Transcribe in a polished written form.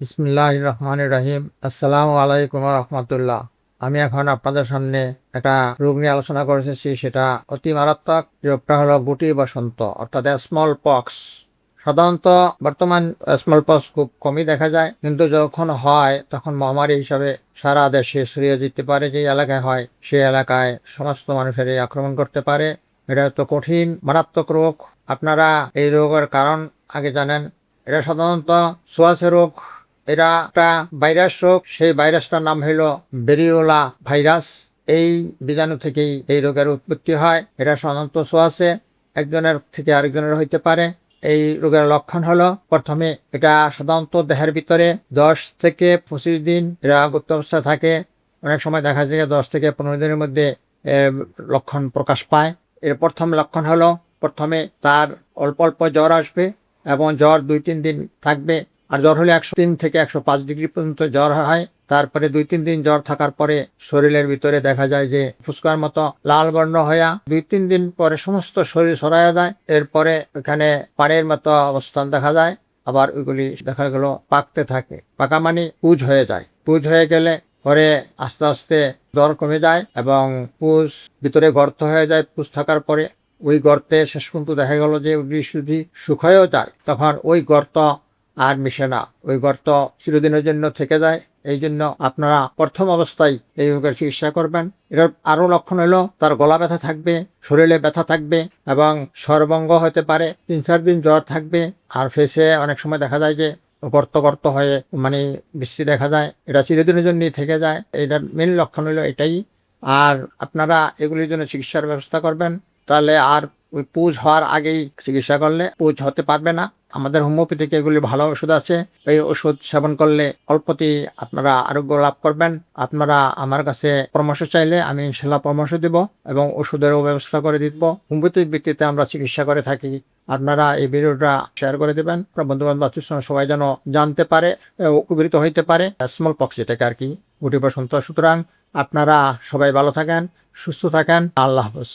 বিসমিল্লাহির রহমানির রহিম। আসসালামু আলাইকুম ওয়া রাহমাতুল্লাহ। আমি এখন আপনাদের সামনে একটা রোগ নিয়ে আলোচনা করে এসেছি। সেটা অতি মারাত্মক। রোগটা হলো গুটি বসন্ত, অর্থাৎ স্মল পক্স। সাধারণত বর্তমান স্মল পক্স খুব কমই দেখা যায়, কিন্তু যখন হয় তখন মহামারী হিসাবে সারা দেশে ছড়িয়ে যেতে পারে। যে এলাকায় হয় সেই এলাকায় সমস্ত মানুষেরই আক্রমণ করতে পারে। এটা তো কঠিন মারাত্মক রোগ। আপনারা এই রোগের কারণ আগে জানেন। এটা সাধারণত ছোঁয়াচে রোগ। এটা একটা ভাইরাস রোগ। সেই ভাইরাসটার নাম হইল ভেরিওলা ভাইরাস। এই বীজাণু থেকেই এই রোগের উৎপত্তি হয়। এটা সাধারণত ছোঁয়াচে, একজনের থেকে আরেকজনের হইতে পারে। এই রোগের লক্ষণ হলো, প্রথমে এটা সাধারণত দেহের ভিতরে 10 থেকে 25 দিন এরা গুপ্ত অবস্থায় থাকে। অনেক সময় দেখা যায় 10 থেকে 15 দিনের মধ্যে লক্ষণ প্রকাশ পায়। এর প্রথম লক্ষণ হলো, প্রথমে তার অল্প অল্প জ্বর আসবে এবং জ্বর 2-3 দিন থাকবে। আর জ্বর হলে 103 থেকে 105 ডিগ্রি পর্যন্ত জ্বর হয়। তারপরে 2-3 দিন জ্বর থাকার পরে শরীরের ভিতরে দেখা যায় যে ফুসকার মতো লাল বর্ণ হইয়া 2-3 দিন পরে সমস্ত শরীর ছড়াইয়া যায়। এরপরে এখানে পানির মতো অবস্থান দেখা যায়। আবার ওইগুলি দেখা গেল পাকতে থাকে। পাকা মানে পুজ হয়ে যায়। পুজ হয়ে গেলে পরে আস্তে আস্তে জ্বর কমে যায় এবং পুজ ভিতরে গর্ত হয়ে যায়। পুজ থাকার পরে ওই গর্তে শেষ পর্যন্ত দেখা গেল যে যদি শুকায়ও যায়, তখন ওই গর্ত আর মিশে না, ওই গর্ত চিরদিনের জন্য থেকে যায়। এই জন্য আপনারা প্রথম অবস্থায় এই রোগের চিকিৎসা করবেন। এটার আরো লক্ষণ হলো, তার গলা ব্যথা থাকবে, শরীরে ব্যথা থাকবে এবং সর্বঙ্গ হতে পারে। 3-4 দিন জ্বর থাকবে। আর ফেসে অনেক সময় দেখা যায় যে গর্ত গর্ত হয়ে মানে বৃষ্টি দেখা যায়। এটা চিরদিনের জন্যই থেকে যায়। এটার মেন লক্ষণ হলো এটাই। আর আপনারা এগুলির জন্য চিকিৎসার ব্যবস্থা করবেন। তাহলে আর ওই পুজ হওয়ার আগেই চিকিৎসা করলে পুজ হতে পারবে না। আমাদের হোমিওপ্যাথিক এগুলি ভালো ওষুধ আছে। এই ওষুধ সেবন করলে অল্পতেই আপনারা আরোগ্য লাভ করবেন। আপনারা আমার কাছে পরামর্শ চাইলে আমি ইনশাল্লাহ পরামর্শ দেব এবং ওষুধেরও ব্যবস্থা করে দিব। হোমিওপ্যাথিক ভিত্তিতে আমরা চিকিৎসা করে থাকি। আপনারা এই ভিডিওটা শেয়ার করে দেবেন, বন্ধু বান্ধব সবাই যেন জানতে পারে, উপকৃত হইতে পারে। স্মল পক্স এটাকে আর কি, গুটি বসন্ত। সুতরাং আপনারা সবাই ভালো থাকেন, সুস্থ থাকেন। আল্লাহ হাফেজ।